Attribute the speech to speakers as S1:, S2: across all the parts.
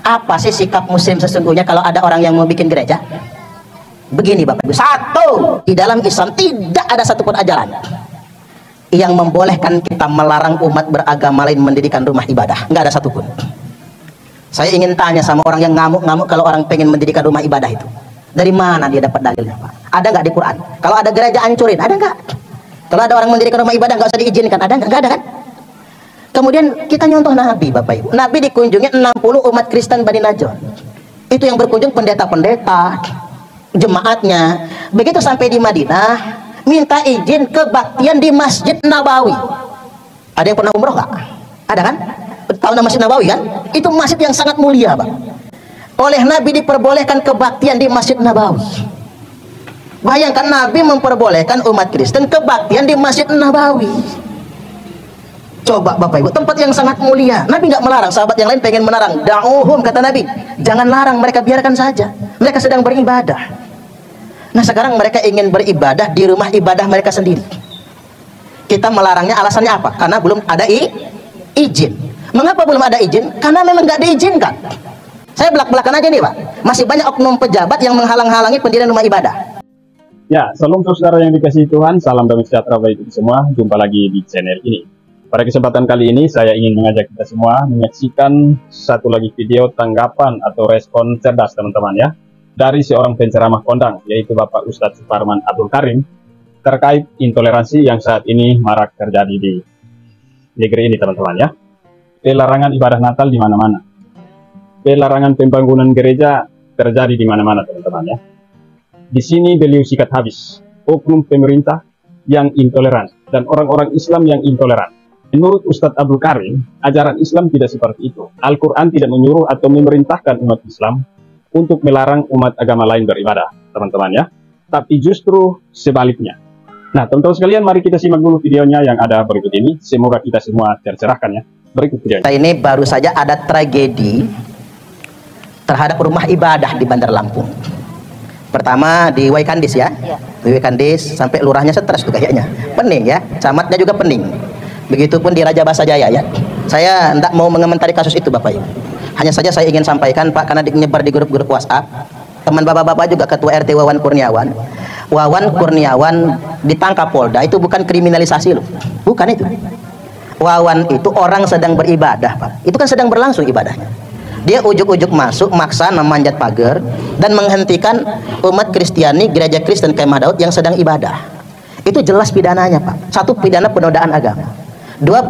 S1: Apa sih sikap muslim sesungguhnya kalau ada orang yang mau bikin gereja? Begini Bapak Ibu, satu, di dalam Islam tidak ada satupun ajaran yang membolehkan kita melarang umat beragama lain mendirikan rumah ibadah. Nggak ada satupun. Saya ingin tanya sama orang yang ngamuk-ngamuk kalau orang pengen mendirikan rumah ibadah itu, dari mana dia dapat dalilnya Pak? Ada nggak di Quran? Kalau ada gereja hancurin, ada nggak? Kalau ada orang mendirikan rumah ibadah nggak usah diizinkan, ada nggak? Nggak ada kan? Kemudian kita nyontoh Nabi Bapak Ibu. Nabi dikunjungi 60 umat Kristen Bani Najjar. Itu yang berkunjung pendeta-pendeta, jemaatnya. Begitu sampai di Madinah, minta izin kebaktian di Masjid Nabawi. Ada yang pernah umroh nggak? Ada kan? Tahu nama Masjid Nabawi kan? Itu masjid yang sangat mulia Pak. Oleh Nabi diperbolehkan kebaktian di Masjid Nabawi. Bayangkan Nabi memperbolehkan umat Kristen kebaktian di Masjid Nabawi. Coba Bapak Ibu, tempat yang sangat mulia. Nabi nggak melarang, sahabat yang lain pengen melarang. Da'uhum, kata Nabi, jangan larang mereka, biarkan saja. Mereka sedang beribadah. Nah sekarang mereka ingin beribadah di rumah ibadah mereka sendiri. Kita melarangnya alasannya apa? Karena belum ada izin. Mengapa belum ada izin? Karena memang nggak diizinkan. Saya belak-belakan aja nih Pak. Masih banyak oknum pejabat yang menghalang-halangi pendirian rumah ibadah.
S2: Ya, salam saudara yang dikasihi Tuhan, salam damai sejahtera bagi kita semua. Jumpa lagi di channel ini. Pada kesempatan kali ini saya ingin mengajak kita semua menyaksikan satu lagi video tanggapan atau respon cerdas teman-teman ya, dari seorang penceramah kondang, yaitu Bapak Ustadz Suparman Abdul Karim, terkait intoleransi yang saat ini marak terjadi di negeri ini teman-teman ya. Pelarangan ibadah Natal di mana-mana, pelarangan pembangunan gereja terjadi di mana-mana teman-teman ya. Di sini beliau sikat habis oknum pemerintah yang intoleran dan orang-orang Islam yang intoleran. Menurut Ustadz Abdul Karim, ajaran Islam tidak seperti itu. Al-Quran tidak menyuruh atau memerintahkan umat Islam untuk melarang umat agama lain beribadah, teman-teman ya. Tapi justru sebaliknya. Nah, teman-teman sekalian, mari kita simak dulu videonya yang ada berikut ini. Semoga kita semua tercerahkan ya. Berikut videonya.
S1: Ini baru saja ada tragedi terhadap rumah ibadah di Bandar Lampung. Pertama di Waikandis ya. Di Waikandis sampai lurahnya stres tuh kayaknya. Pening ya, camatnya juga pening. Begitupun di Raja Basa Jaya ya. Saya tidak mau mengomentari kasus itu Bapak Ibu. Hanya saja saya ingin sampaikan Pak, karena nyebar di grup-grup WhatsApp. Teman bapak-bapak juga Ketua RT Wawan Kurniawan. Wawan Kurniawan ditangkap Polda, itu bukan kriminalisasi loh. Bukan itu. Wawan itu orang sedang beribadah Pak. Itu kan sedang berlangsung ibadahnya. Dia ujuk-ujuk masuk, maksa memanjat pagar dan menghentikan umat Kristiani, gereja Kristen Kemah Daud yang sedang ibadah. Itu jelas pidananya Pak. Satu, pidana penodaan agama. Dua,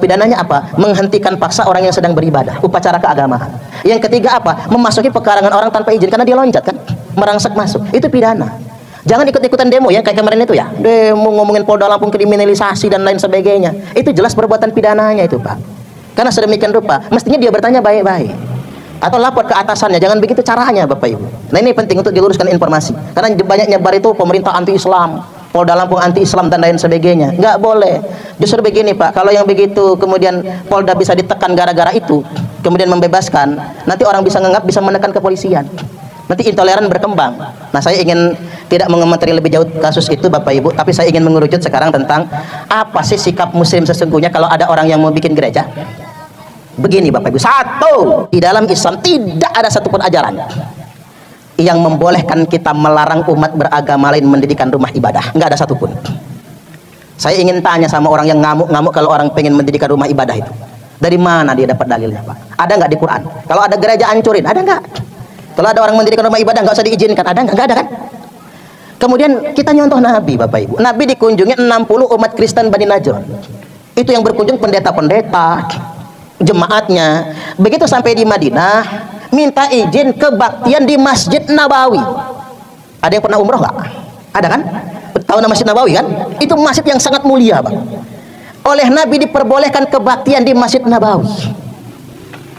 S1: pidananya apa? Menghentikan paksa orang yang sedang beribadah, upacara keagamaan. Yang ketiga apa? Memasuki pekarangan orang tanpa izin karena dia loncat kan, merangsek masuk. Itu pidana. Jangan ikut-ikutan demo ya kayak kemarin itu ya. Demo ngomongin Polda Lampung kriminalisasi dan lain sebagainya. Itu jelas perbuatan pidananya itu Pak. Karena sedemikian rupa, mestinya dia bertanya baik-baik. Atau lapor ke atasannya, jangan begitu caranya Bapak Ibu. Nah ini penting untuk diluruskan informasi. Karena banyak nyebar itu pemerintah anti-Islam, Polda Lampung anti-Islam dan lain sebagainya. Nggak boleh. Justru begini Pak, kalau yang begitu kemudian Polda bisa ditekan gara-gara itu, kemudian membebaskan, nanti orang bisa menganggap bisa menekan kepolisian. Nanti intoleran berkembang. Nah saya ingin tidak mengomentari lebih jauh kasus itu Bapak Ibu, tapi saya ingin mengerucut sekarang tentang apa sih sikap muslim sesungguhnya kalau ada orang yang mau bikin gereja. Begini Bapak Ibu, satu, di dalam Islam tidak ada satupun ajaran yang membolehkan kita melarang umat beragama lain mendirikan rumah ibadah. Nggak ada satupun. Saya ingin tanya sama orang yang ngamuk-ngamuk kalau orang pengen mendirikan rumah ibadah itu, dari mana dia dapat dalilnya Pak? Ada nggak di Quran? Kalau ada gereja hancurin, ada nggak? Kalau ada orang mendirikan rumah ibadah nggak usah diizinkan, ada nggak? Nggak ada kan? Kemudian kita nyontoh Nabi Bapak Ibu. Nabi dikunjungi 60 umat Kristen Bani Najjar. Itu yang berkunjung pendeta-pendeta, jemaatnya. Begitu sampai di Madinah, minta izin kebaktian di Masjid Nabawi. Ada yang pernah umroh nggak? Ada kan? Tahu nama Masjid Nabawi kan? Itu masjid yang sangat mulia Pak. Oleh Nabi diperbolehkan kebaktian di Masjid Nabawi.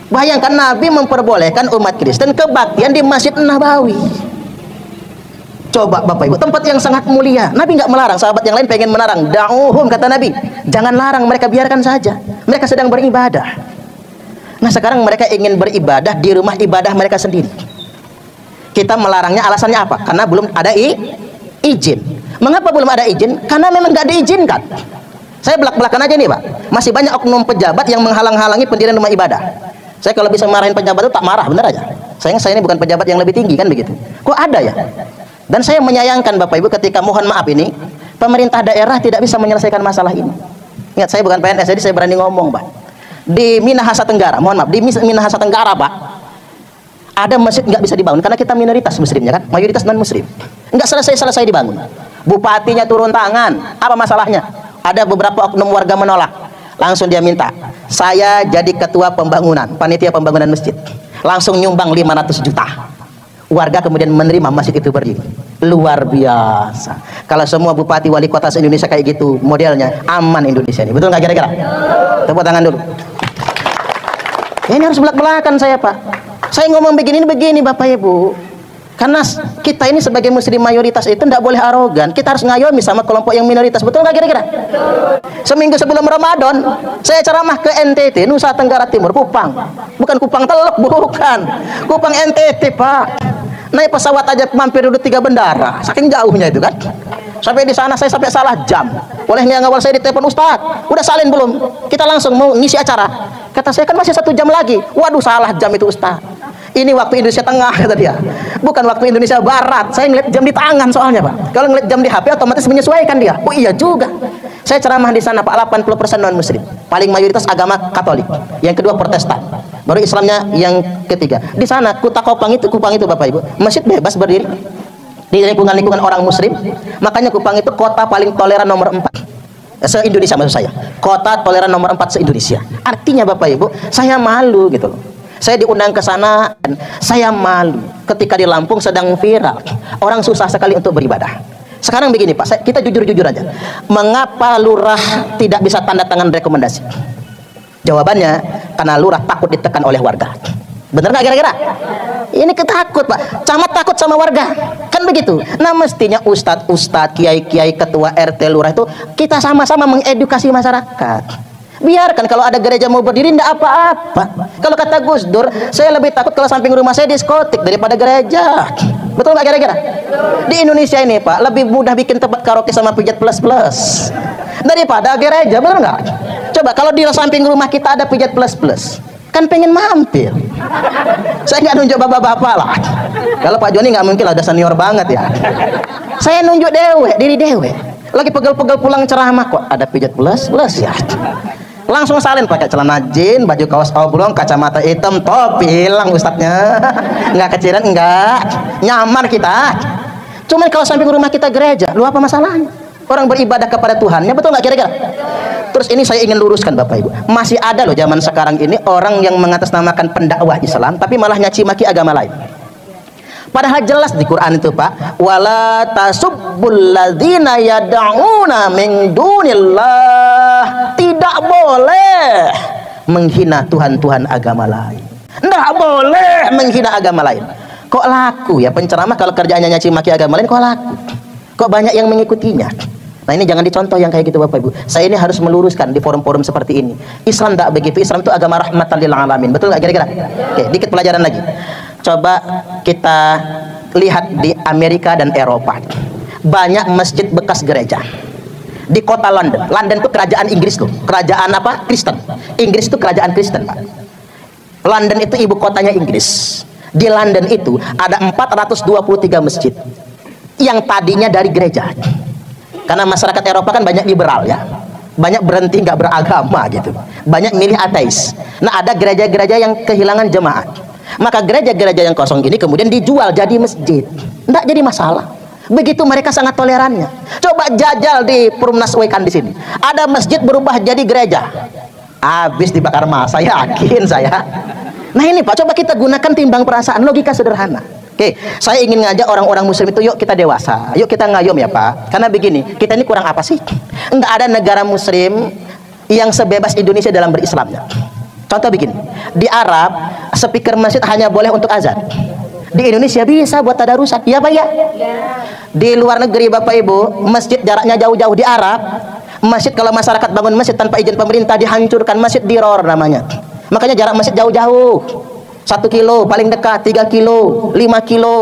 S1: Bayangkan Nabi memperbolehkan umat Kristen kebaktian di Masjid Nabawi. Coba Bapak Ibu, tempat yang sangat mulia. Nabi nggak melarang, sahabat yang lain pengen melarang. Da'uhum, kata Nabi, jangan larang mereka, biarkan saja. Mereka sedang beribadah. Nah sekarang mereka ingin beribadah di rumah ibadah mereka sendiri. Kita melarangnya alasannya apa? Karena belum ada izin. Mengapa belum ada izin? Karena memang nggak diizinkan. Saya belak-belakan aja nih Pak. Masih banyak oknum pejabat yang menghalang-halangi pendirian rumah ibadah. Saya kalau bisa marahin pejabat itu tak marah, bener aja. Sayang saya ini bukan pejabat yang lebih tinggi kan begitu. Kok ada ya? Dan saya menyayangkan Bapak Ibu ketika mohon maaf ini pemerintah daerah tidak bisa menyelesaikan masalah ini. Ingat saya bukan PNS, jadi saya berani ngomong Pak. Di Minahasa Tenggara, mohon maaf, di Minahasa Tenggara Pak, ada masjid nggak bisa dibangun karena kita minoritas muslimnya kan, mayoritas non muslim. Nggak selesai dibangun. Bupatinya turun tangan, apa masalahnya? Ada beberapa oknum warga menolak. Langsung dia minta, saya jadi ketua pembangunan, panitia pembangunan masjid. Langsung nyumbang 500 juta. Warga kemudian menerima masjid itu berdiri. Luar biasa. Kalau semua bupati wali kota se-Indonesia kayak gitu modelnya, aman Indonesia ini. Betul nggak kira-kira? Tepuk tangan dulu. Ini harus belak-belakan saya Pak. Saya ngomong begini Bapak Ibu. Karena kita ini sebagai muslim mayoritas itu tidak boleh arogan. Kita harus ngayomi sama kelompok yang minoritas. Betul nggak kira-kira? Seminggu sebelum Ramadan, saya ceramah ke NTT, Nusa Tenggara Timur, Kupang. Bukan Kupang Teluk, bukan. Kupang NTT Pak. Naik pesawat aja mampir dulu 3 bendara. Saking jauhnya itu kan. Sampai di sana saya sampai salah jam. Olehnya ngawal saya ditelepon, Ustadz, udah salin belum? Kita langsung mau ngisi acara. Kata saya kan masih 1 jam lagi. Waduh salah jam itu Ustadz. Ini waktu Indonesia Tengah kata dia, bukan waktu Indonesia Barat. Saya ngeliat jam di tangan soalnya Pak. Kalau ngeliat jam di HP otomatis menyesuaikan dia. Oh iya juga. Saya ceramah di sana Pak, 80% non muslim. Paling mayoritas agama Katolik. Yang kedua Protestan. Baru Islamnya yang ketiga. Di sana Kupang itu Bapak Ibu, masjid bebas berdiri di lingkungan orang muslim. Makanya Kupang itu kota paling toleran nomor 4 se-Indonesia maksud saya. Kota toleran nomor 4 se-Indonesia. Artinya Bapak Ibu, saya malu gitu loh. Saya diundang ke sana dan saya malu ketika di Lampung sedang viral. Orang susah sekali untuk beribadah. Sekarang begini Pak, kita jujur-jujur aja. Mengapa lurah tidak bisa tanda tangan rekomendasi? Jawabannya, karena lurah takut ditekan oleh warga. Bener nggak kira-kira? Ini ketakut Pak. Camat takut sama warga. Kan begitu. Nah mestinya ustadz, kiai-kiai, ketua RT, lurah itu kita sama-sama mengedukasi masyarakat. Biarkan kalau ada gereja mau berdiri tidak apa-apa. Kalau kata Gus Dur, saya lebih takut kalau samping rumah saya diskotik daripada gereja. Betul nggak kira-kira? Di Indonesia ini Pak, lebih mudah bikin tempat karaoke sama pijat plus daripada gereja, betul nggak? Coba kalau di samping rumah kita ada pijat plus, kan pengen mampir. Saya nggak nunjuk bapak-bapak lah. Kalau Pak Joni nggak mungkin lah, ada senior banget ya. Saya nunjuk diri dewe. Lagi pegel-pegel pulang ceramah kok ada pijat plus ya. Langsung salin pakai celana jeans, baju kaos oblong, kacamata hitam, topi hilang ustadznya. Nggak kecilan, enggak nyaman kita. Cuman kalau samping rumah kita gereja, lu apa masalahnya? Orang beribadah kepada Tuhannya, betul nggak kira-kira? Terus ini saya ingin luruskan Bapak Ibu, masih ada loh zaman sekarang ini orang yang mengatasnamakan pendakwah Islam tapi malah nyaci maki agama lain. Padahal jelas di Quran itu Pak, wala tasubbul ladzina yad'una min dunillah. Tidak boleh menghina Tuhan-Tuhan agama lain. Tidak boleh menghina agama lain. Kok laku ya penceramah kalau kerjaannya nyaci maki agama lain, kok laku? Kok banyak yang mengikutinya? Nah ini jangan dicontoh yang kayak gitu Bapak Ibu. Saya ini harus meluruskan di forum-forum seperti ini. Islam tidak begitu. Islam itu agama rahmatan lil alamin. Betul nggak kira-kira? Oke, dikit pelajaran lagi. Coba kita lihat di Amerika dan Eropa. Banyak masjid bekas gereja. Di kota London. London itu kerajaan Inggris loh. Kerajaan apa? Kristen. Inggris itu kerajaan Kristen Pak. London itu ibu kotanya Inggris. Di London itu ada 423 masjid yang tadinya dari gereja. Karena masyarakat Eropa kan banyak liberal ya, banyak berhenti nggak beragama gitu, banyak milih ateis. Nah ada gereja-gereja yang kehilangan jemaat, maka gereja-gereja yang kosong ini kemudian dijual jadi masjid, nggak jadi masalah. Begitu mereka sangat tolerannya. Coba jajal di Perumnas Wekan di sini, ada masjid berubah jadi gereja, habis dibakar massa, yakin saya. Nah ini Pak, coba kita gunakan timbang perasaan, logika sederhana. Oke, saya ingin ngajak orang-orang muslim itu, yuk kita dewasa, yuk kita ngayom ya Pak. Karena begini, kita ini kurang apa sih? Enggak ada negara muslim yang sebebas Indonesia dalam berislamnya. Contoh begini, di Arab speaker masjid hanya boleh untuk azan. Di Indonesia bisa buat tadarusan, iya Pak ya? Di luar negeri Bapak Ibu, masjid jaraknya jauh-jauh. Di Arab, masjid kalau masyarakat bangun masjid tanpa izin pemerintah dihancurkan, masjid diror namanya. Makanya jarak masjid jauh-jauh. 1 kilo paling dekat, 3 kilo, 5 kilo.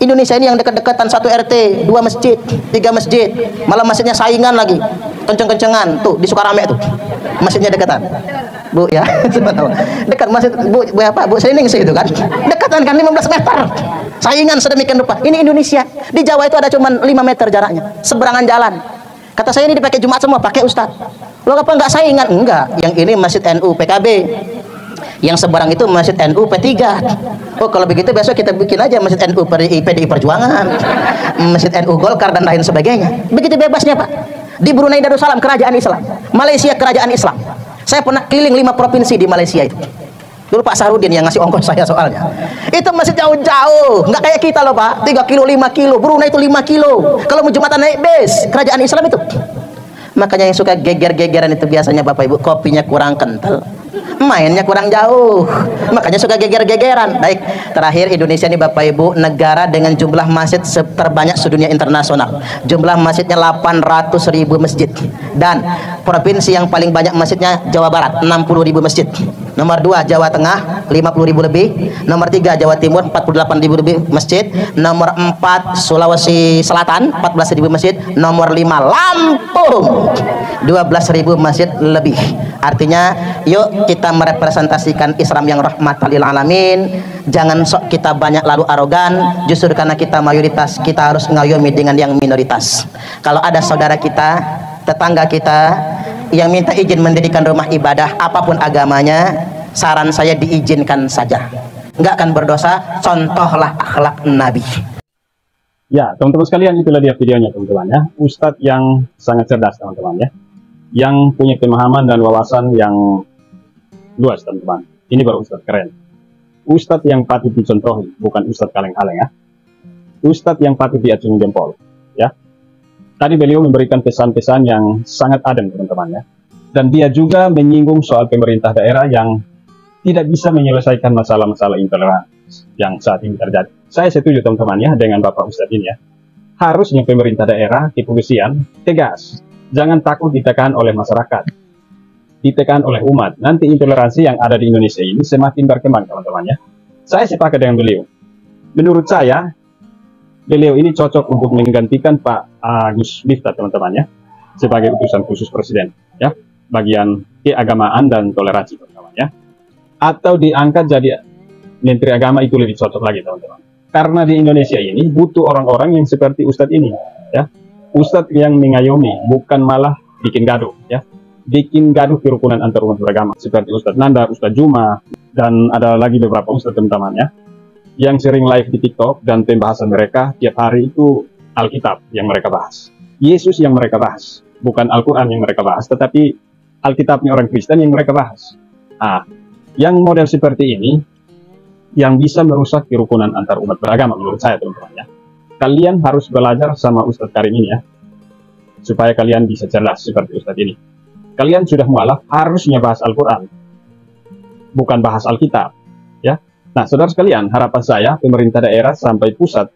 S1: Indonesia ini yang dekat-dekatan 1 RT, 2 masjid, 3 masjid, malah masjidnya saingan lagi. kenceng-kencengan tuh di Sukarame tuh. Masjidnya dekatan. Bu ya. Dekat masjid Bu apa? Bu Sening sih itu kan. Dekatan kan 15 meter. Saingan sedemikian rupa. Ini Indonesia. Di Jawa itu ada cuma 5 meter jaraknya. Seberangan jalan. Kata saya ini dipakai Jumat semua, pakai Ustaz. Lo apa enggak saingan? Enggak. Yang ini Masjid NU PKB. Yang seberang itu Masjid NU P3. Oh kalau begitu besok kita bikin aja Masjid NU PDI Perjuangan, Masjid NU Golkar dan lain sebagainya. Begitu bebasnya Pak. Di Brunei Darussalam kerajaan Islam, Malaysia kerajaan Islam. Saya pernah keliling 5 provinsi di Malaysia itu. Dulu Pak Sarudin yang ngasih ongkos saya soalnya. Itu masih jauh-jauh, nggak kayak kita loh Pak. 3 kilo, 5 kilo. Brunei itu 5 kilo. Kalau mau Jumatan naik bis, kerajaan Islam itu. Makanya yang suka geger-gegeran itu biasanya Bapak Ibu kopinya kurang kental, mainnya kurang jauh, makanya suka geger-gegeran. Baik, terakhir Indonesia ini Bapak Ibu negara dengan jumlah masjid terbanyak sedunia internasional. Jumlah masjidnya 800.000 masjid, dan provinsi yang paling banyak masjidnya Jawa Barat 60.000 masjid. Nomor 2 Jawa Tengah 50.000 lebih. Nomor 3 Jawa Timur 48.000 lebih masjid. Nomor 4 Sulawesi Selatan 14.000 masjid. Nomor 5 Lampung 12.000 masjid lebih. Artinya yuk kita merepresentasikan Islam yang rahmatan lil alamin. Jangan sok kita banyak lalu arogan. Justru karena kita mayoritas, kita harus ngayomi dengan yang minoritas. Kalau ada saudara kita, tetangga kita yang minta izin mendirikan rumah ibadah apapun agamanya, saran saya diizinkan saja, nggak akan berdosa. Contohlah akhlak Nabi.
S2: Ya teman-teman sekalian, itulah dia videonya teman-teman ya. Ustadz yang sangat cerdas teman-teman ya, yang punya pemahaman dan wawasan yang luas teman-teman. Ini baru Ustadz keren, Ustadz yang patut dicontohi, bukan Ustadz kaleng-kaleng ya. Ustadz yang patut diacungi jempol ya. Tadi beliau memberikan pesan-pesan yang sangat adem teman-teman ya. Dan dia juga menyinggung soal pemerintah daerah yang tidak bisa menyelesaikan masalah-masalah intoleransi yang saat ini terjadi. Saya setuju teman-teman ya dengan Bapak Ustadz ini ya. Harusnya pemerintah daerah, kepolisian tegas. Jangan takut ditekan oleh masyarakat, ditekan oleh umat. Nanti intoleransi yang ada di Indonesia ini semakin berkembang teman-teman ya. Saya sepakat dengan beliau. Menurut saya beliau ini cocok untuk menggantikan Pak Agus Miftah teman-teman ya, sebagai utusan khusus presiden ya, bagian keagamaan dan toleransi teman-teman ya. Atau diangkat jadi Menteri Agama, itu lebih cocok lagi teman-teman. Karena di Indonesia ini butuh orang-orang yang seperti Ustadz ini ya. Ustadz yang mengayomi, bukan malah bikin gaduh ya. Bikin gaduh kerukunan antar umat beragama, seperti Ustadz Nanda, Ustadz Juma, dan ada lagi beberapa Ustadz teman-teman ya, yang sering live di TikTok, dan pembahasan mereka tiap hari itu Alkitab yang mereka bahas, Yesus yang mereka bahas, bukan Al-Quran yang mereka bahas, tetapi Alkitabnya orang Kristen yang mereka bahas. Yang model seperti ini yang bisa merusak kerukunan antar umat beragama menurut saya teman-teman ya. Kalian harus belajar sama Ustadz Karim ini ya, supaya kalian bisa cerdas seperti Ustadz ini. Kalian sudah mualaf, harusnya bahas Al-Quran, bukan bahas Alkitab ya. Nah saudara sekalian, harapan saya pemerintah daerah sampai pusat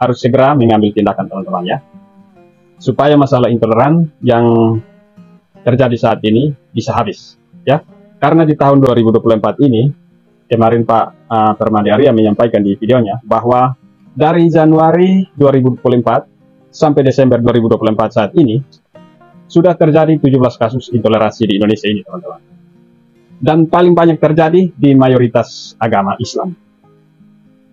S2: harus segera mengambil tindakan teman-teman ya, supaya masalah intoleran yang terjadi saat ini bisa habis ya. Karena di tahun 2024 ini, kemarin Pak Permadi Arya menyampaikan di videonya bahwa dari Januari 2024 sampai Desember 2024 saat ini sudah terjadi 17 kasus intoleransi di Indonesia ini teman-teman. Dan paling banyak terjadi di mayoritas agama Islam.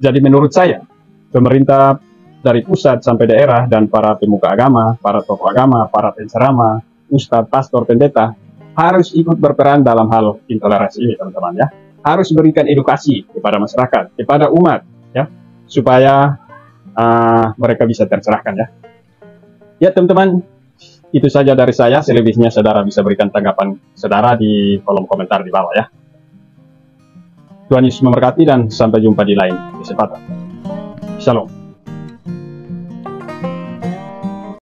S2: Jadi menurut saya, pemerintah dari pusat sampai daerah dan para pemuka agama, para tokoh agama, para penceramah, ustadz, pastor, pendeta harus ikut berperan dalam hal intoleransi ini teman-teman ya. Harus berikan edukasi kepada masyarakat, kepada umat ya, supaya mereka bisa tercerahkan ya. Ya teman-teman, itu saja dari saya. Selebihnya saudara bisa berikan tanggapan saudara di kolom komentar di bawah ya. Tuhan Yesus memberkati dan sampai jumpa di lain kesempatan. Shalom.